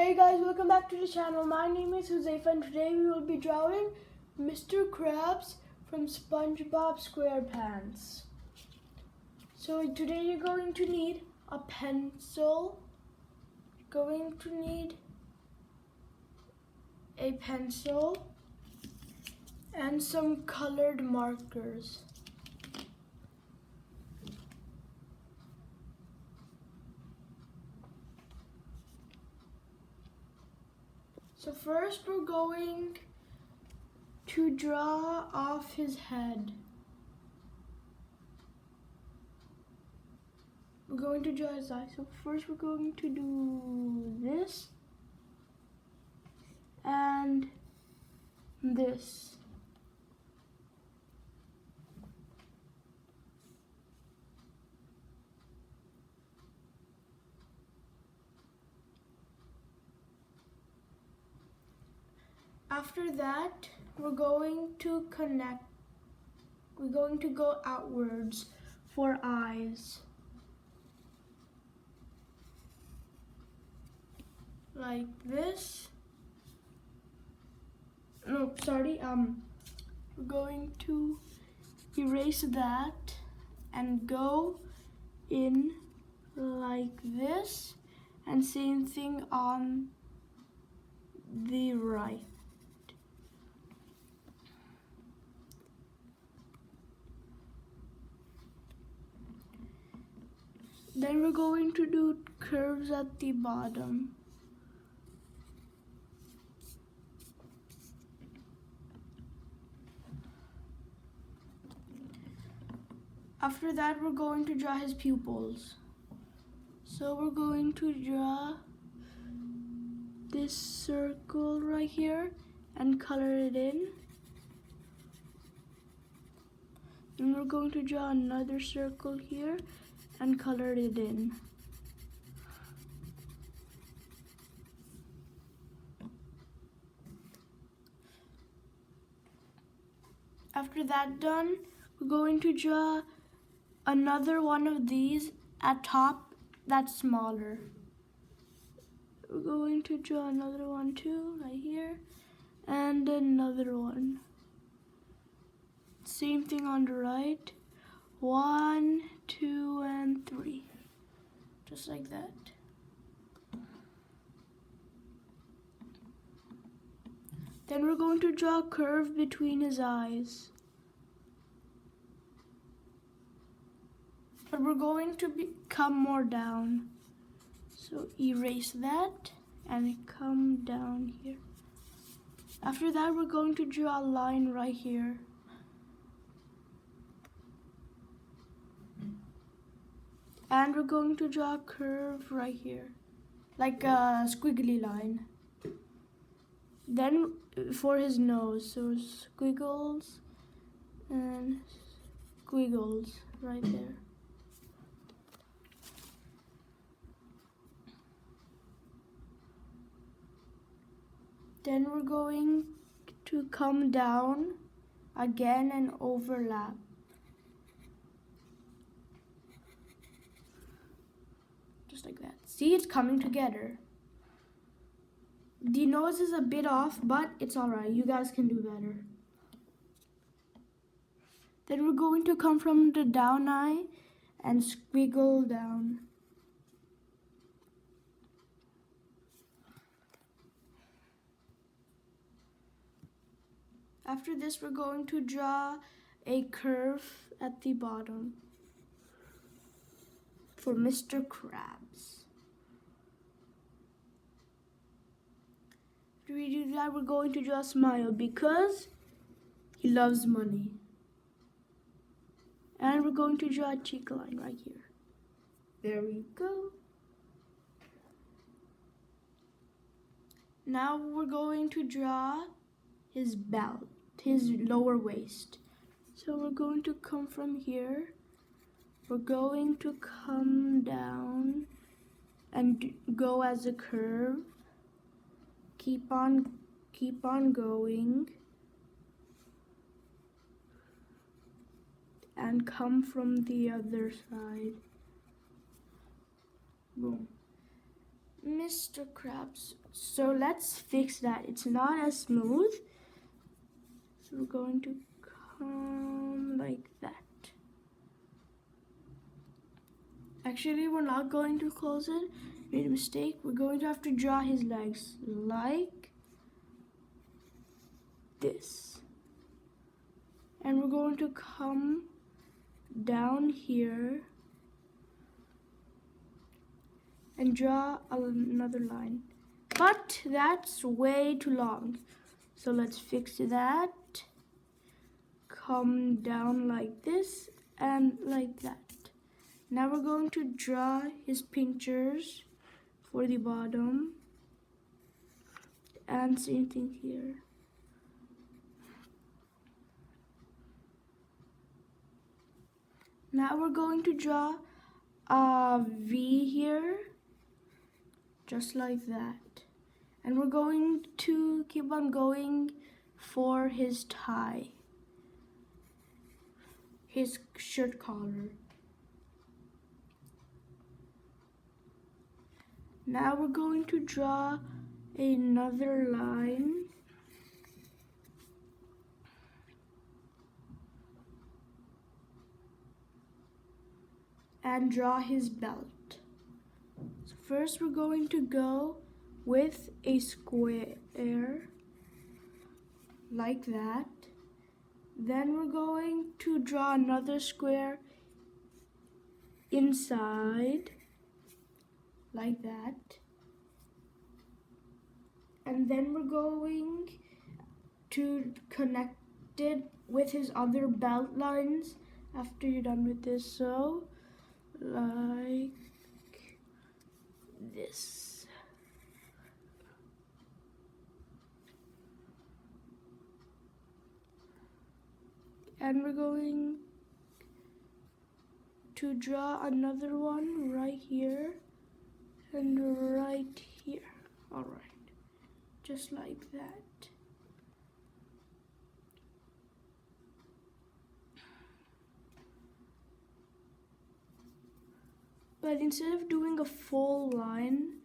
Hey guys, welcome back to the channel. My name is Huzaifa and today we will be drawing Mr. Krabs from Spongebob Squarepants. So today you're going to need a pencil, and some colored markers. So first we're going to draw off his head. We're going to draw his eyes. So first we're going to do this and this. After that, we're going to connect. We're going to go outwards for eyes. Like this. No, sorry. We're going to erase that and go in like this, and same thing on the right. Then we're going to do curves at the bottom. After that, we're going to draw his pupils. So we're going to draw this circle right here and color it in. And we're going to draw another circle here and color it in. After that done, we're going to draw another one of these at top that's smaller. We're going to draw another one too, right here, and another one. Same thing on the right. 1, 2, and 3. Just like that. Then we're going to draw a curve between his eyes. But we're going to come more down. So erase that and come down here. After that, we're going to draw a line right here. And we're going to draw a curve right here, like a squiggly line. Then for his nose, so squiggles and squiggles right there. Then we're going to come down again and overlap. Just like that. See, it's coming together. The nose is a bit off, but it's alright. You guys can do better. Then we're going to come from the down eye and squiggle down. After this, we're going to draw a curve at the bottom for Mr. Krabs. After we do that, we're going to draw a smile because he loves money. And we're going to draw a cheek line right here. There we go. Now we're going to draw his belt, his lower waist. So we're going to come from here. We're going to come down and go as a curve. Keep on going. And come from the other side. Boom. Mr. Krabs So let's fix that. It's not as smooth. So we're going to come like that. Actually, we're not going to close it. Made a mistake. We're going to have to draw his legs like this. And we're going to come down here and draw another line. But that's way too long. So let's fix that. Come down like this and like that. Now we're going to draw his pinchers for the bottom. And same thing here. Now we're going to draw a V here, just like that. And we're going to keep on going for his tie, his shirt collar. Now we're going to draw another line. And draw his belt. So first we're going to go with a square like that. Then we're going to draw another square inside like that. And then we're going to connect it with his other belt lines after you're done with this. So like this. And we're going to draw another one right here and right here. All right, just like that. But instead of doing a full line,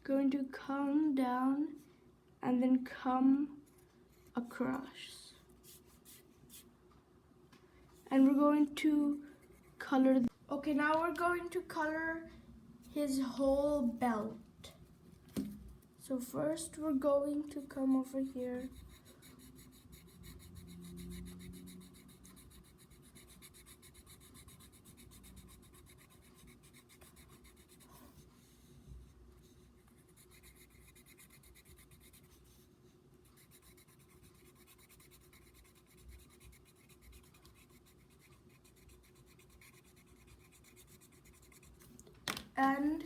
going to come down and then come across. And we're going to color. Okay, now we're going to color his whole belt. So first we're going to come over here. And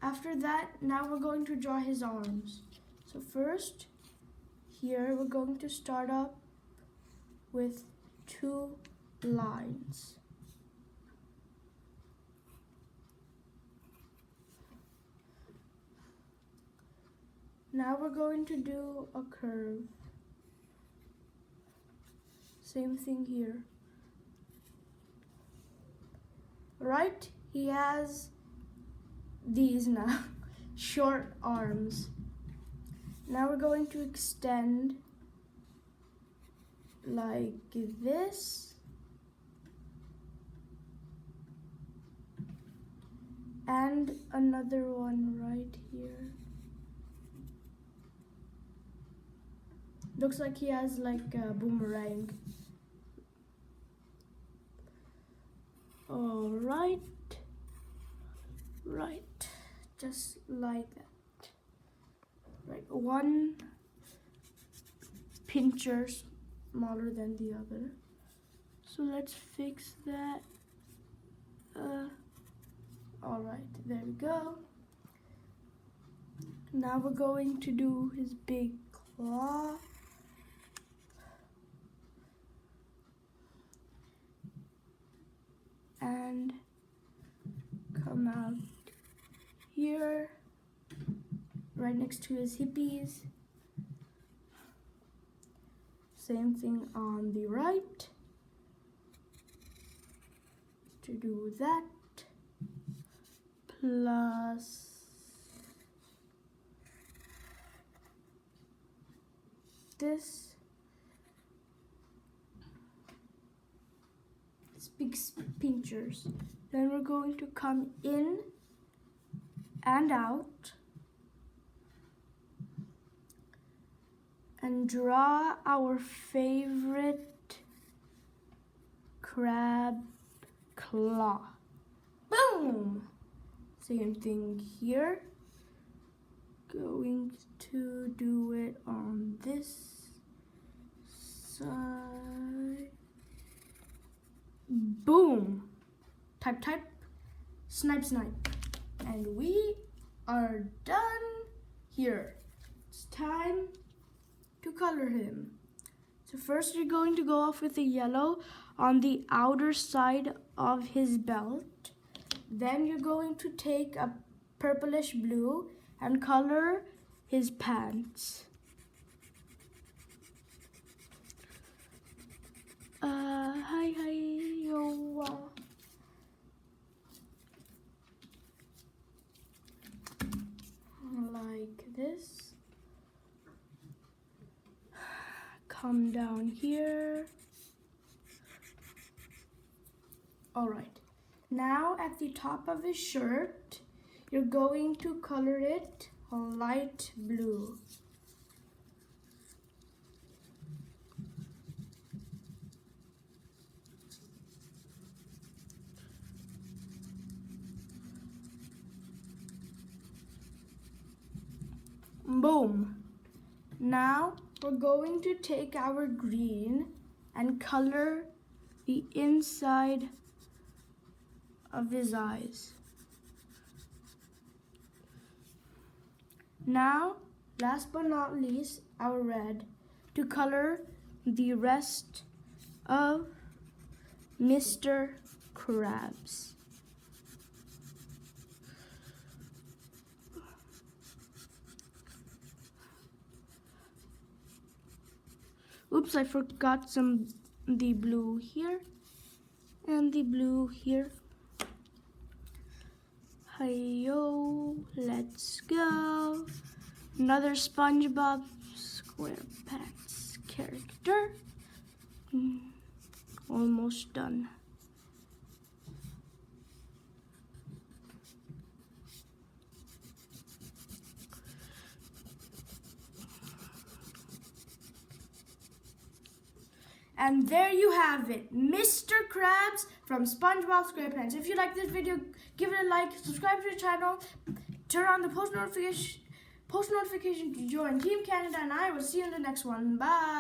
after that, now we're going to draw his arms. So first, here we're going to start up with 2 lines. Now we're going to do a curve. Same thing here. Right? He has these now, short arms. Now we're going to extend like this. And another one right here. Looks like he has like a boomerang. All right. Right, just like that. Right, one pincher smaller than the other. So let's fix that. All right, there we go. Now we're going to do his big claw. And come out here, right next to his hippies. Same thing on the right. To do that, plus this. It's big pinchers. Then we're going to come in and out and draw our favorite crab claw. Boom! Same thing here. Going to do it on this side. Boom! Type, type, snipe, snipe. And we are done here. It's time to color him. So first you're going to go off with the yellow on the outer side of his belt. Then you're going to take a purplish blue and color his pants. Hi, yo. Like this. Come down here. All right. Now at the top of his shirt, you're going to color it a light blue. Boom. Now we're going to take our green and color the inside of his eyes. Now, last but not least, our red to color the rest of Mr. Krabs. Oops, I forgot the blue here and the blue here. Hi-yo, let's go. Another Spongebob Squarepants character. Almost done. And there you have it, Mr. Krabs from Spongebob Squarepants. If you like this video, give it a like, subscribe to the channel, turn on the post notification to join Team Canada, and I will see you in the next one. Bye.